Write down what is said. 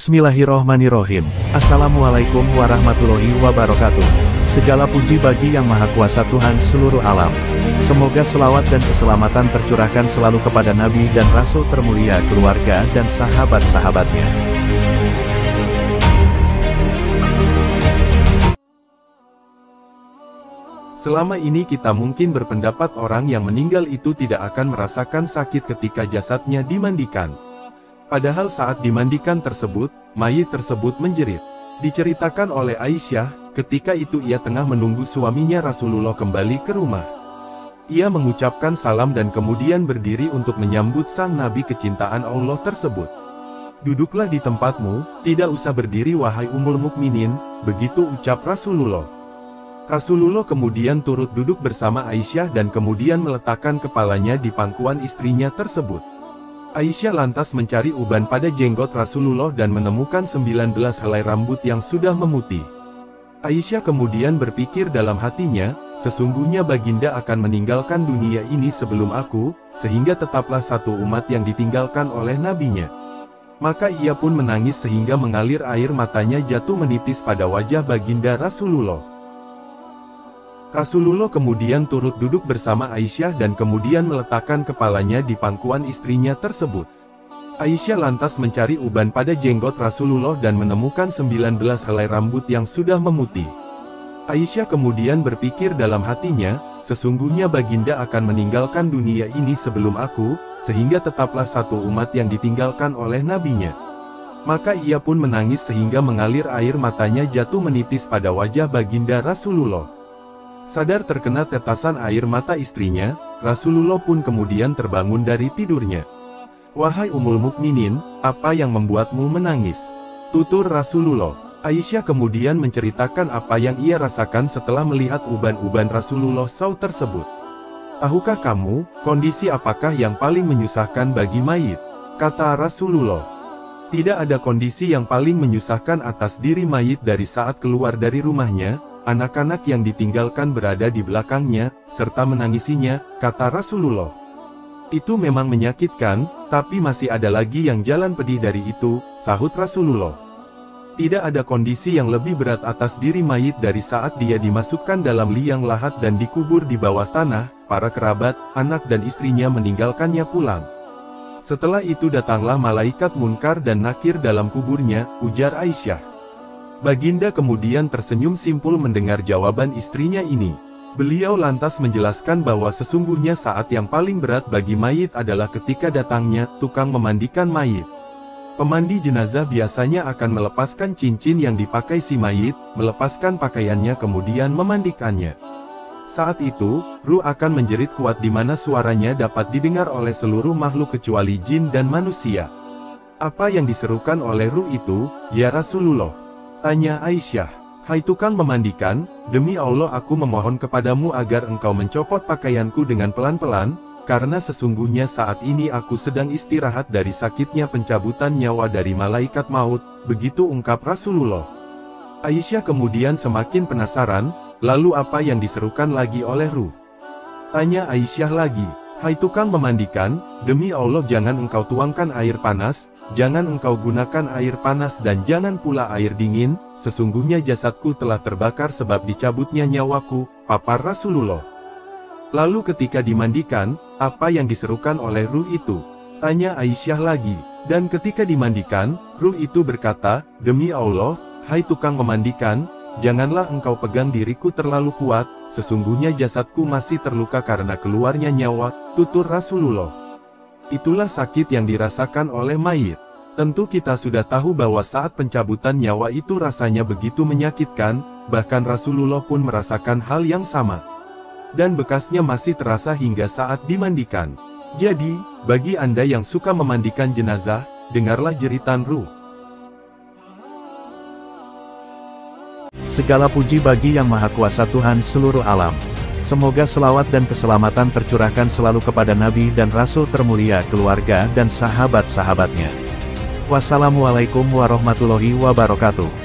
Bismillahirrohmanirrohim. Assalamualaikum warahmatullahi wabarakatuh. Segala puji bagi Yang Maha Kuasa Tuhan seluruh alam. Semoga selawat dan keselamatan tercurahkan selalu kepada Nabi dan Rasul termulia, keluarga dan sahabat-sahabatnya. Selama ini kita mungkin berpendapat orang yang meninggal itu tidak akan merasakan sakit ketika jasadnya dimandikan. Padahal saat dimandikan tersebut, mayit tersebut menjerit. Diceritakan oleh Aisyah, ketika itu ia tengah menunggu suaminya Rasulullah kembali ke rumah. Ia mengucapkan salam dan kemudian berdiri untuk menyambut sang Nabi kecintaan Allah tersebut. "Duduklah di tempatmu, tidak usah berdiri wahai Ummul Mukminin," begitu ucap Rasulullah. Rasulullah kemudian turut duduk bersama Aisyah dan kemudian meletakkan kepalanya di pangkuan istrinya tersebut. Aisyah lantas mencari uban pada jenggot Rasulullah dan menemukan 19 helai rambut yang sudah memutih. Aisyah kemudian berpikir dalam hatinya, sesungguhnya baginda akan meninggalkan dunia ini sebelum aku, sehingga tetaplah satu umat yang ditinggalkan oleh nabinya. Maka ia pun menangis sehingga mengalir air matanya jatuh menitis pada wajah baginda Rasulullah. Rasulullah kemudian turut duduk bersama Aisyah dan kemudian meletakkan kepalanya di pangkuan istrinya tersebut. Aisyah lantas mencari uban pada jenggot Rasulullah dan menemukan 19 helai rambut yang sudah memutih. Aisyah kemudian berpikir dalam hatinya, sesungguhnya baginda akan meninggalkan dunia ini sebelum aku, sehingga tetaplah satu umat yang ditinggalkan oleh nabinya. Maka ia pun menangis sehingga mengalir air matanya jatuh menitis pada wajah baginda Rasulullah. Sadar terkena tetesan air mata istrinya, Rasulullah pun kemudian terbangun dari tidurnya. "Wahai Ummul Mukminin, apa yang membuatmu menangis?" tutur Rasulullah. Aisyah kemudian menceritakan apa yang ia rasakan setelah melihat uban-uban Rasulullah SAW tersebut. "Tahukah kamu, kondisi apakah yang paling menyusahkan bagi mayit?" kata Rasulullah. "Tidak ada kondisi yang paling menyusahkan atas diri mayit dari saat keluar dari rumahnya, anak-anak yang ditinggalkan berada di belakangnya, serta menangisinya," kata Rasulullah. "Itu memang menyakitkan, tapi masih ada lagi yang jalan pedih dari itu," sahut Rasulullah. "Tidak ada kondisi yang lebih berat atas diri mayit dari saat dia dimasukkan dalam liang lahat dan dikubur di bawah tanah, para kerabat, anak dan istrinya meninggalkannya pulang. Setelah itu datanglah malaikat Munkar dan Nakir dalam kuburnya," ujar Aisyah. Baginda kemudian tersenyum simpul mendengar jawaban istrinya ini. Beliau lantas menjelaskan bahwa sesungguhnya saat yang paling berat bagi mayit adalah ketika datangnya tukang memandikan mayit. Pemandi jenazah biasanya akan melepaskan cincin yang dipakai si mayit, melepaskan pakaiannya kemudian memandikannya. Saat itu, ruh akan menjerit kuat di mana suaranya dapat didengar oleh seluruh makhluk kecuali jin dan manusia. "Apa yang diserukan oleh ruh itu, ya Rasulullah?" tanya Aisyah. "Hai tukang memandikan, demi Allah aku memohon kepadamu agar engkau mencopot pakaianku dengan pelan-pelan, karena sesungguhnya saat ini aku sedang istirahat dari sakitnya pencabutan nyawa dari malaikat maut," begitu ungkap Rasulullah. Aisyah kemudian semakin penasaran, lalu apa yang diserukan lagi oleh ruh? Tanya Aisyah lagi. "Hai tukang memandikan, demi Allah jangan engkau tuangkan air panas, jangan engkau gunakan air panas dan jangan pula air dingin, sesungguhnya jasadku telah terbakar sebab dicabutnya nyawaku," papar Rasulullah. "Lalu ketika dimandikan, apa yang diserukan oleh ruh itu?" tanya Aisyah lagi. Dan ketika dimandikan, ruh itu berkata, "Demi Allah, hai tukang memandikan, janganlah engkau pegang diriku terlalu kuat, sesungguhnya jasadku masih terluka karena keluarnya nyawa," tutur Rasulullah. Itulah sakit yang dirasakan oleh mayit. Tentu kita sudah tahu bahwa saat pencabutan nyawa itu rasanya begitu menyakitkan, bahkan Rasulullah pun merasakan hal yang sama. Dan bekasnya masih terasa hingga saat dimandikan. Jadi, bagi Anda yang suka memandikan jenazah, dengarlah jeritan ruh. Segala puji bagi Yang Maha Kuasa Tuhan seluruh alam. Semoga selawat dan keselamatan tercurahkan selalu kepada Nabi dan Rasul termulia, keluarga dan sahabat-sahabatnya. Wassalamualaikum warahmatullahi wabarakatuh.